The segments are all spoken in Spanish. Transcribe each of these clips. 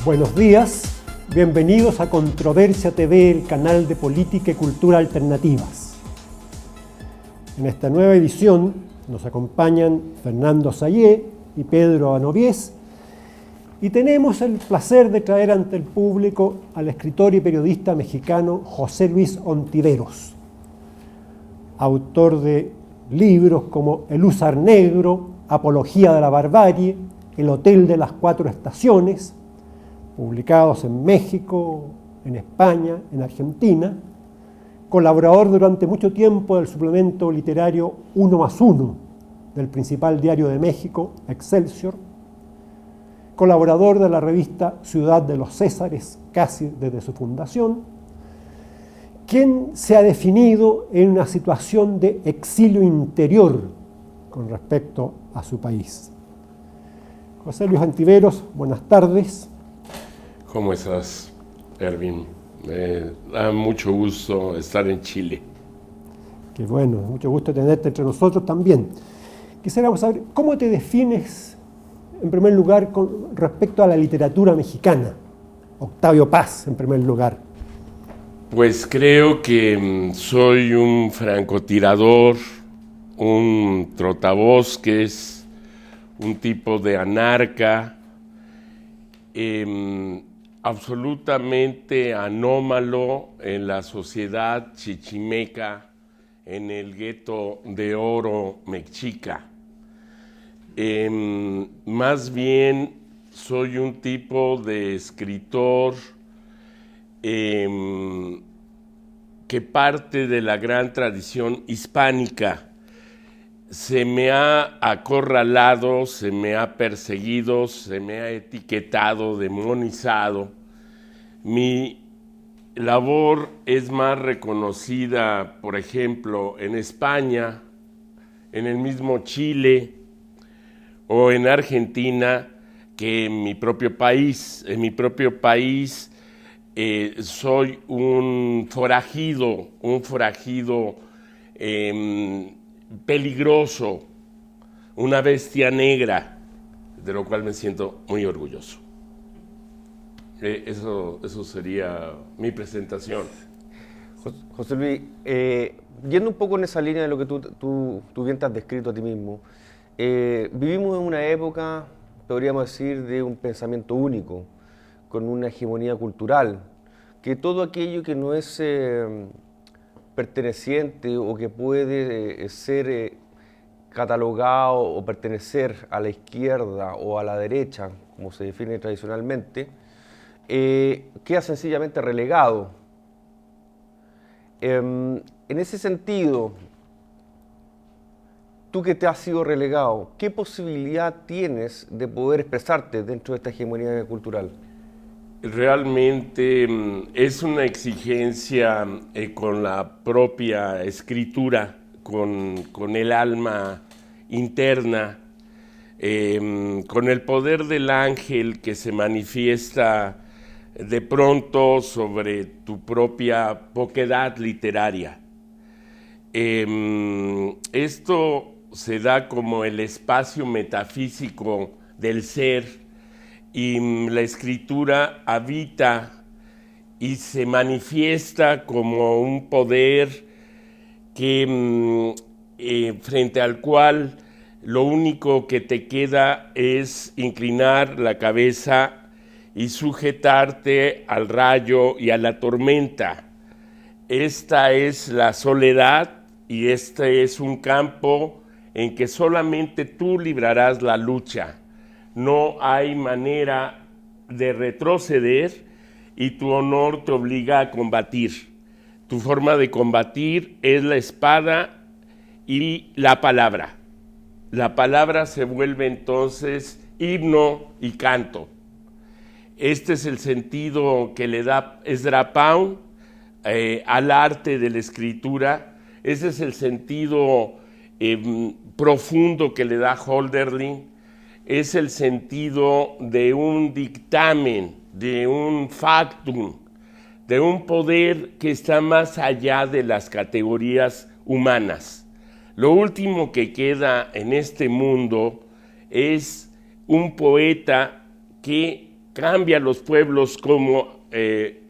Buenos días, bienvenidos a Controversia TV, el canal de política y cultura alternativas. En esta nueva edición nos acompañan Fernando Sayé y Pedro Anoviés, y tenemos el placer de traer ante el público al escritor y periodista mexicano José Luis Ontiveros, autor de libros como El húsar negro, Apología de la barbarie, El hotel de las cuatro estaciones, publicados en México, en España, en Argentina, colaborador durante mucho tiempo del suplemento literario 1+1 del principal diario de México, Excelsior, colaborador de la revista Ciudad de los Césares casi desde su fundación, quien se ha definido en una situación de exilio interior con respecto a su país. José Luis Ontiveros, buenas tardes. ¿Cómo estás, Erwin? Me da mucho gusto estar en Chile. Qué bueno, mucho gusto tenerte entre nosotros también. Quisiéramos saber, ¿cómo te defines, en primer lugar, con respecto a la literatura mexicana? Octavio Paz, en primer lugar. Pues creo que soy un francotirador, un trotabosques, un tipo de anarca, absolutamente anómalo en la sociedad chichimeca, en el gueto de oro mexica. Más bien soy un tipo de escritor que parte de la gran tradición hispánica. Se me ha acorralado, se me ha perseguido, se me ha etiquetado, demonizado. Mi labor es más reconocida, por ejemplo, en España, en el mismo Chile o en Argentina, que en mi propio país. En mi propio país soy un forajido peligroso, una bestia negra, de lo cual me siento muy orgulloso. Eso sería mi presentación. José Luis, yendo un poco en esa línea de lo que tú bien te has descrito a ti mismo, vivimos en una época, podríamos decir, de un pensamiento único, con una hegemonía cultural, que todo aquello que no es perteneciente o que puede ser catalogado o pertenecer a la izquierda o a la derecha, como se define tradicionalmente, queda sencillamente relegado. En ese sentido, tú que te has sido relegado, ¿qué posibilidad tienes de poder expresarte dentro de esta hegemonía cultural? Realmente es una exigencia con la propia escritura, con el alma interna, con el poder del ángel que se manifiesta de pronto sobre tu propia poquedad literaria. Esto se da como el espacio metafísico del ser, y la escritura habita y se manifiesta como un poder que frente al cual lo único que te queda es inclinar la cabeza y sujetarte al rayo y a la tormenta. Esta es la soledad y este es un campo en que solamente tú librarás la lucha. No hay manera de retroceder y tu honor te obliga a combatir. Tu forma de combatir es la espada y la palabra. La palabra se vuelve entonces himno y canto. Este es el sentido que le da Ezra Pound al arte de la escritura. Ese es el sentido profundo que le da Hölderlin. Es el sentido de un dictamen, de un factum, de un poder que está más allá de las categorías humanas. Lo último que queda en este mundo es un poeta que cambia los pueblos, como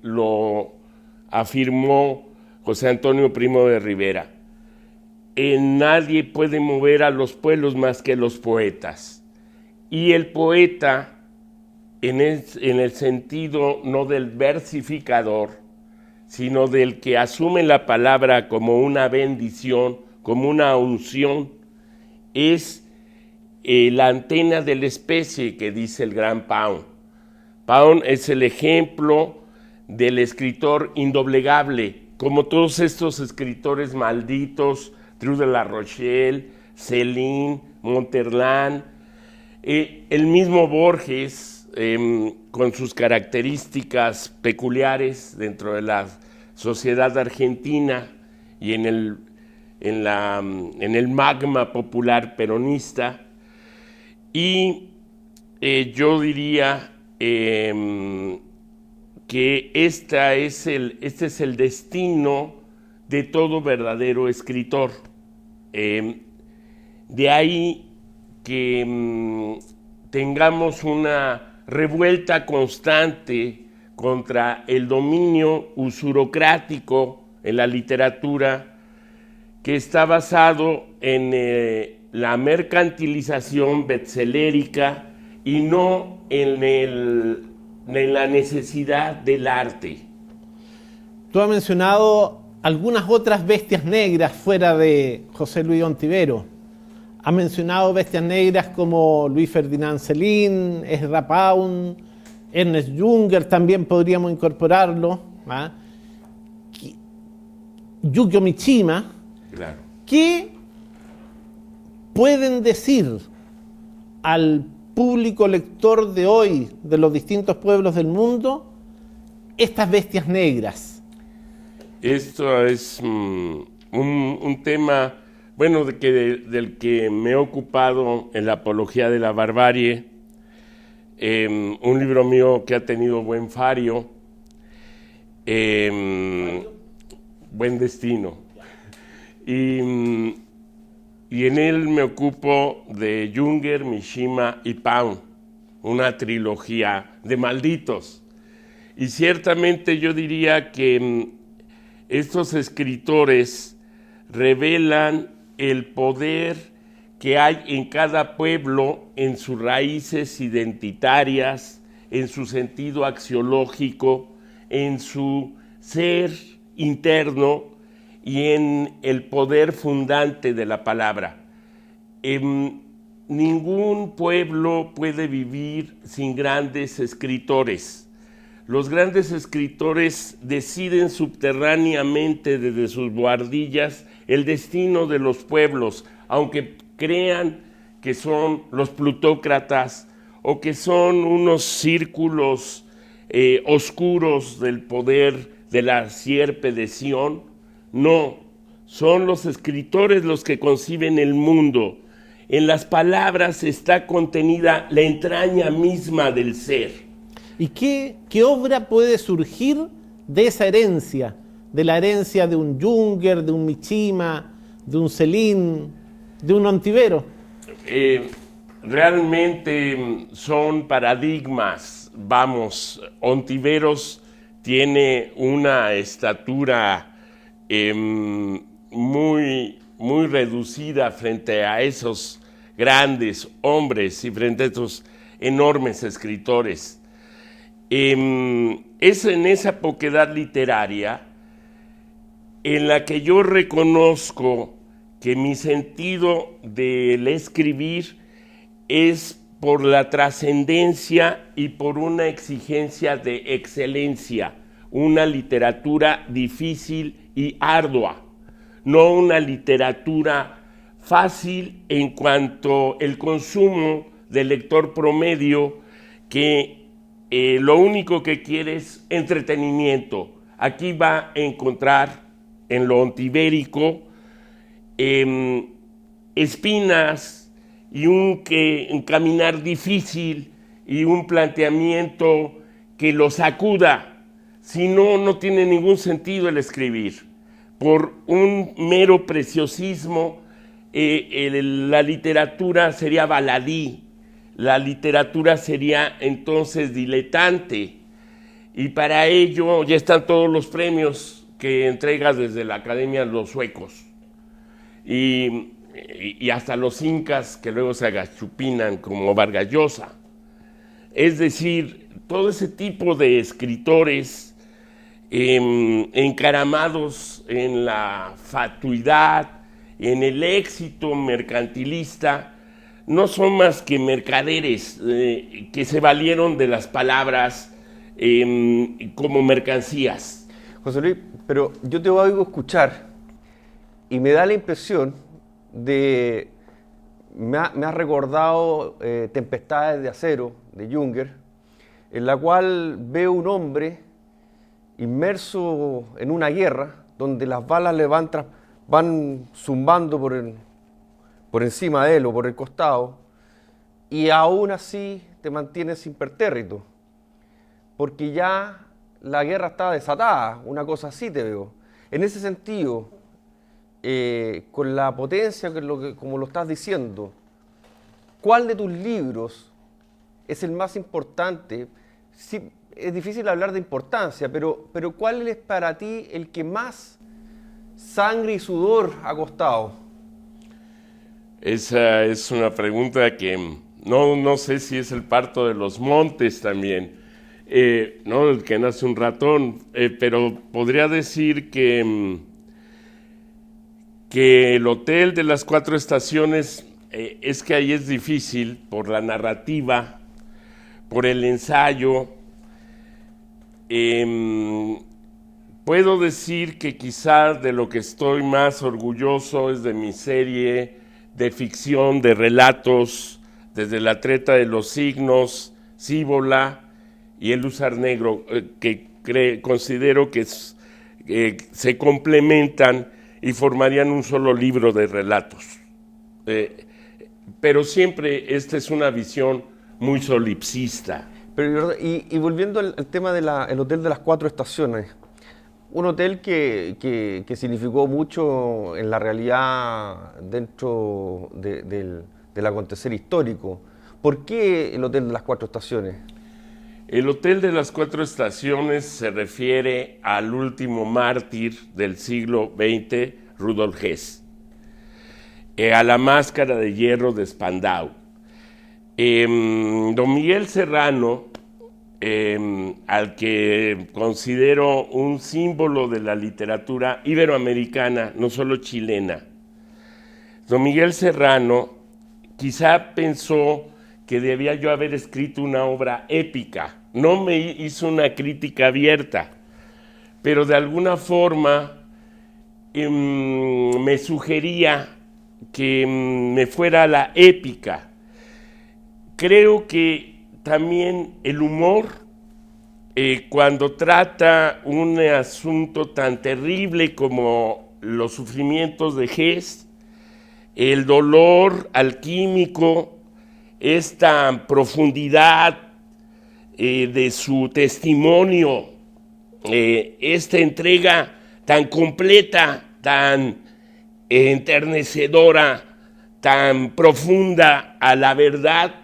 lo afirmó José Antonio Primo de Rivera. Nadie puede mover a los pueblos más que los poetas. Y el poeta, en el sentido no del versificador, sino del que asume la palabra como una bendición, como una unción, es la antena de la especie que dice el gran Pound. Pound es el ejemplo del escritor indoblegable, como todos estos escritores malditos, True de la Rochelle, Céline, Monterland, el mismo Borges, con sus características peculiares dentro de la sociedad argentina y en el magma popular peronista. Y yo diría que este es el destino de todo verdadero escritor. De ahí que tengamos una revuelta constante contra el dominio usurocrático en la literatura, que está basado en la mercantilización bestsellérica y no en la necesidad del arte. Tú has mencionado algunas otras bestias negras fuera de José Luis Ontivero. Has mencionado bestias negras como Luis Ferdinand Céline, Ezra Pound, Ernest Junger, también podríamos incorporarlo, ¿ah? Yukio Mishima. Claro. ¿Qué pueden decir al público lector de hoy de los distintos pueblos del mundo estas bestias negras? Esto es un tema, bueno, del que me he ocupado en la apología de la barbarie, un libro mío que ha tenido buen fario, buen destino. Y en él me ocupo de Junger, Mishima y Pound, una trilogía de malditos. Y ciertamente yo diría que estos escritores revelan el poder que hay en cada pueblo, en sus raíces identitarias, en su sentido axiológico, en su ser interno y en el poder fundante de la palabra. Ningún pueblo puede vivir sin grandes escritores. Los grandes escritores deciden subterráneamente desde sus buhardillas el destino de los pueblos, aunque crean que son los plutócratas o que son unos círculos oscuros del poder de la sierpe de Sión. No, son los escritores los que conciben el mundo. En las palabras está contenida la entraña misma del ser. ¿Y qué obra puede surgir de esa herencia? De la herencia de un Junger, de un Mishima, de un Céline, de un Ontivero. Realmente son paradigmas. Vamos, Ontiveros tiene una estatura muy reducida frente a esos grandes hombres y frente a esos enormes escritores. Es en esa poquedad literaria en la que yo reconozco que mi sentido del escribir es por la trascendencia y por una exigencia de excelencia, una literatura difícil y ardua, no una literatura fácil en cuanto al consumo del lector promedio que lo único que quiere es entretenimiento. Aquí va a encontrar en lo ontivérico espinas y un caminar difícil y un planteamiento que lo sacuda. Si no, no tiene ningún sentido el escribir. Por un mero preciosismo, la literatura sería baladí, la literatura sería entonces diletante. Y para ello ya están todos los premios que entrega desde la Academia los suecos. Y hasta los incas que luego se agachupinan como Vargas Llosa. Es decir, todo ese tipo de escritores encaramados en la fatuidad, en el éxito mercantilista, no son más que mercaderes que se valieron de las palabras como mercancías. José Luis, pero yo te oigo escuchar y me da la impresión de... Me ha recordado Tempestades de acero, de Junger, en la cual veo un hombre inmerso en una guerra, donde las balas le van zumbando por encima de él o por el costado, y aún así te mantienes impertérrito, porque ya la guerra está desatada, una cosa así te veo. En ese sentido, con la potencia, como lo estás diciendo, ¿cuál de tus libros es el más importante? Sí, es difícil hablar de importancia, pero ¿cuál es para ti el que más sangre y sudor ha costado? Esa es una pregunta que no sé si es el parto de los montes también, ¿no? El que nace un ratón, pero podría decir que el Hotel de las Cuatro Estaciones, es que ahí es difícil por la narrativa, por el ensayo. Puedo decir que quizás de lo que estoy más orgulloso es de mi serie de ficción, de relatos, desde La Treta de los Signos, Cíbola y El Húsar Negro, que considero que se complementan y formarían un solo libro de relatos. Pero siempre esta es una visión muy solipsista. Pero, y volviendo al tema del Hotel de las Cuatro Estaciones, un hotel que significó mucho en la realidad dentro del acontecer histórico. ¿Por qué el Hotel de las Cuatro Estaciones? El Hotel de las Cuatro Estaciones se refiere al último mártir del siglo XX, Rudolf Hess, a la máscara de hierro de Spandau. Don Miguel Serrano, al que considero un símbolo de la literatura iberoamericana, no solo chilena, don Miguel Serrano quizá pensó que debía yo haber escrito una obra épica. No me hizo una crítica abierta, pero de alguna forma me sugería que me fuera a la épica. Creo que también el humor, cuando trata un asunto tan terrible como los sufrimientos de Hess, el dolor alquímico, esta profundidad de su testimonio, esta entrega tan completa, tan enternecedora, tan profunda a la verdad,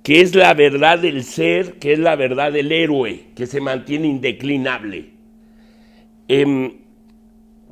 que es la verdad del ser, que es la verdad del héroe, que se mantiene indeclinable.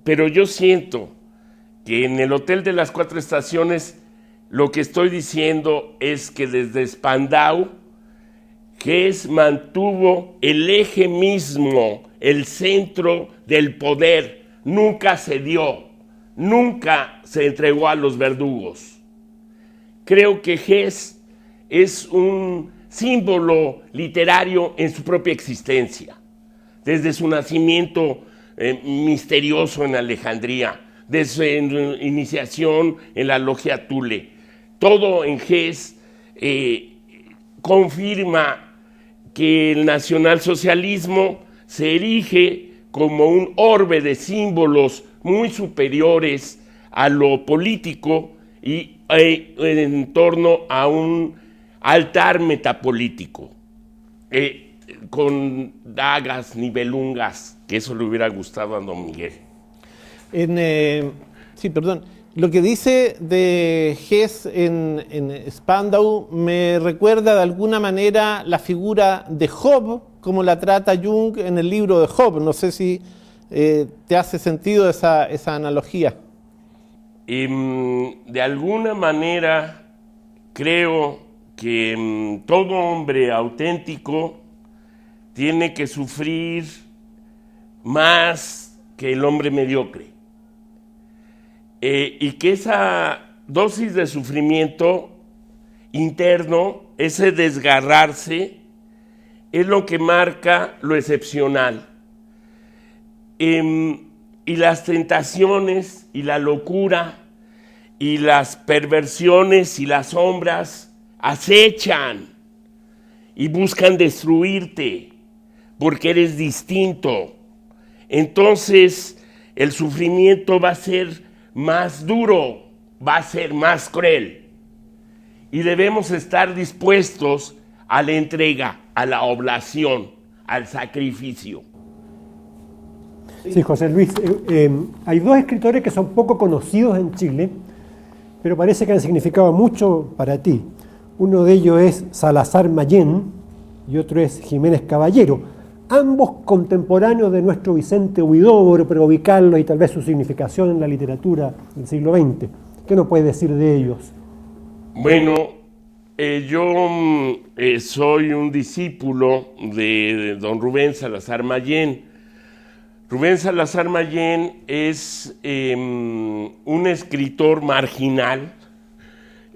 Pero yo siento que en el Hotel de las Cuatro Estaciones lo que estoy diciendo es que desde Spandau, Hess mantuvo el eje mismo, el centro del poder, nunca cedió, nunca se entregó a los verdugos. Creo que Hess es un símbolo literario en su propia existencia, desde su nacimiento misterioso en Alejandría, desde su iniciación en la Logia Thule. Todo en Hess confirma que el nacionalsocialismo se erige como un orbe de símbolos muy superiores a lo político y en torno a un altar metapolítico, con dagas, nivelungas, que eso le hubiera gustado a don Miguel. Sí, perdón. Lo que dice de Hess en Spandau me recuerda de alguna manera la figura de Job, como la trata Jung en el libro de Job. No sé si te hace sentido esa analogía. De alguna manera creo que todo hombre auténtico tiene que sufrir más que el hombre mediocre. Y que esa dosis de sufrimiento interno, ese desgarrarse, es lo que marca lo excepcional. Y las tentaciones y la locura y las perversiones y las sombras acechan y buscan destruirte porque eres distinto. Entonces el sufrimiento va a ser más duro, va a ser más cruel. Y debemos estar dispuestos a la entrega, a la oblación, al sacrificio. Sí, José Luis, hay dos escritores que son poco conocidos en Chile, pero parece que han significado mucho para ti. Uno de ellos es Salazar Mayén y otro es Jiménez Caballero, ambos contemporáneos de nuestro Vicente Huidobro, pero ubicarlos y tal vez su significación en la literatura del siglo XX. ¿Qué nos puedes decir de ellos? Bueno, yo soy un discípulo de don Rubén Salazar Mayén. Rubén Salazar Mayén es un escritor marginal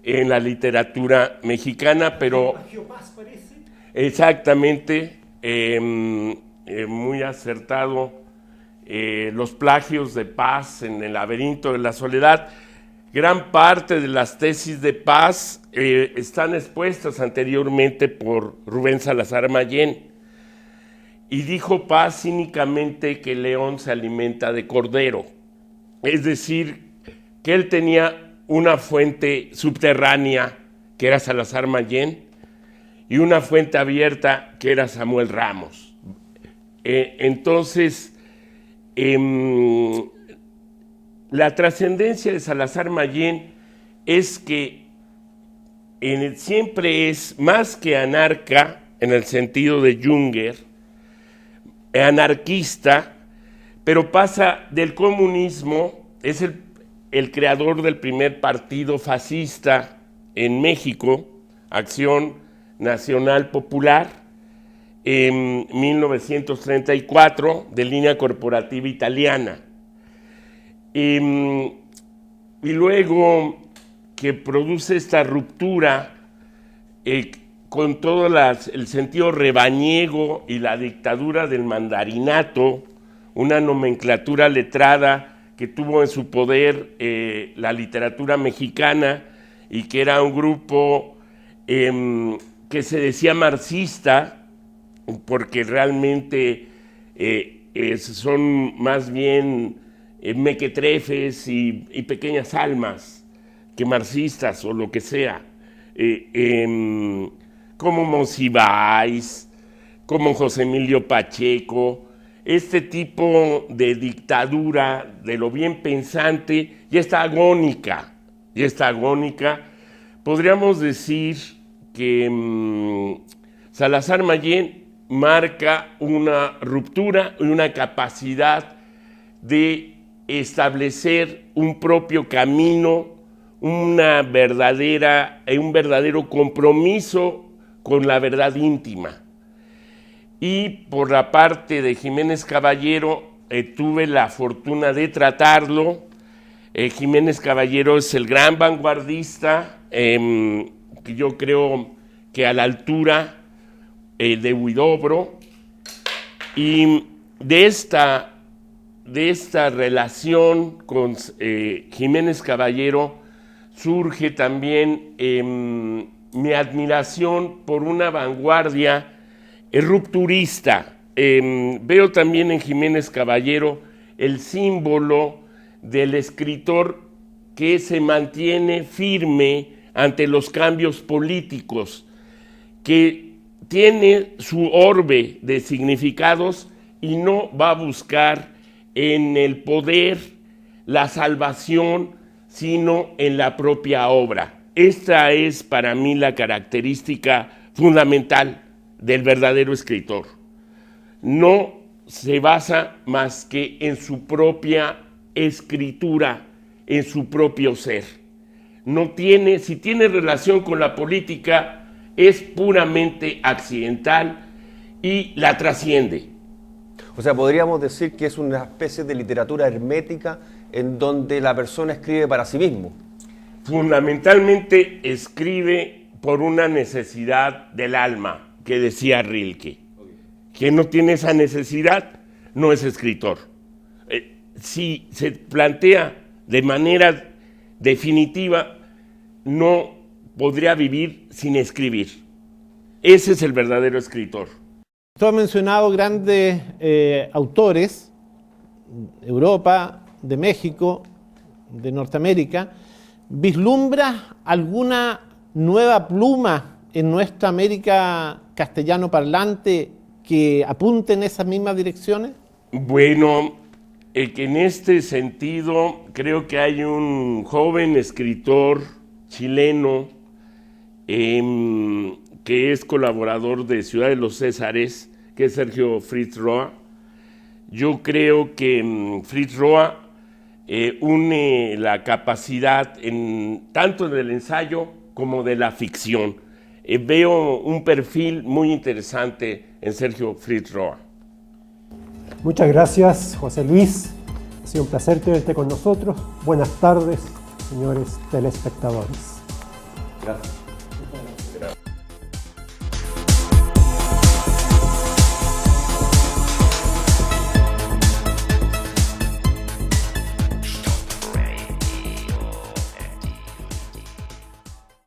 en la literatura mexicana, pero... Paz, parece. Exactamente. Muy acertado, los plagios de Paz en El laberinto de la soledad. Gran parte de las tesis de Paz están expuestas anteriormente por Rubén Salazar Mayén. Y dijo Paz cínicamente que el león se alimenta de cordero. Es decir, que él tenía una fuente subterránea, que era Salazar Mayén, y una fuente abierta que era Samuel Ramos. Entonces, la trascendencia de Salazar Mayén es que siempre es más que anarca, en el sentido de Junger, anarquista, pero pasa del comunismo, es el creador del primer partido fascista en México, Acción Nacional Popular, en 1934, de línea corporativa italiana. Y luego que produce esta ruptura con todo el sentido rebañego y la dictadura del mandarinato, una nomenclatura letrada que tuvo en su poder la literatura mexicana y que era un grupo que se decía marxista, porque realmente son más bien mequetrefes y pequeñas almas que marxistas o lo que sea, como Monsiváis, como José Emilio Pacheco. Este tipo de dictadura de lo bien pensante ya está agónica. Podríamos decir que Salazar Mayén marca una ruptura y una capacidad de establecer un propio camino, un verdadero compromiso con la verdad íntima. Y por la parte de Jiménez Caballero, tuve la fortuna de tratarlo. Jiménez Caballero es el gran vanguardista, que yo creo que a la altura de Huidobro, y de esta relación con Jiménez Caballero surge también mi admiración por una vanguardia rupturista. Veo también en Jiménez Caballero el símbolo del escritor que se mantiene firme ante los cambios políticos, que tiene su orbe de significados y no va a buscar en el poder la salvación sino en la propia obra. Esta es para mí la característica fundamental del verdadero escritor. No se basa más que en su propia escritura, en su propio ser. No tiene, si tiene relación con la política, es puramente accidental y la trasciende. O sea, podríamos decir que es una especie de literatura hermética en donde la persona escribe para sí mismo. Fundamentalmente escribe por una necesidad del alma, que decía Rilke. Quien no tiene esa necesidad no es escritor. Si se plantea de manera definitiva, no podría vivir sin escribir. Ese es el verdadero escritor. Tú has mencionado grandes autores de Europa, de México, de Norteamérica. ¿Vislumbras alguna nueva pluma en nuestra América castellano parlante que apunte en esas mismas direcciones? Bueno, que en este sentido creo que hay un joven escritor chileno que es colaborador de Ciudad de los Césares, que es Sergio Fritz Roa. Yo creo que Fritz Roa une la capacidad tanto del ensayo como de la ficción. Veo un perfil muy interesante en Sergio Fritz Roa. Muchas gracias, José Luis. Ha sido un placer tenerte con nosotros. Buenas tardes, señores telespectadores. Gracias.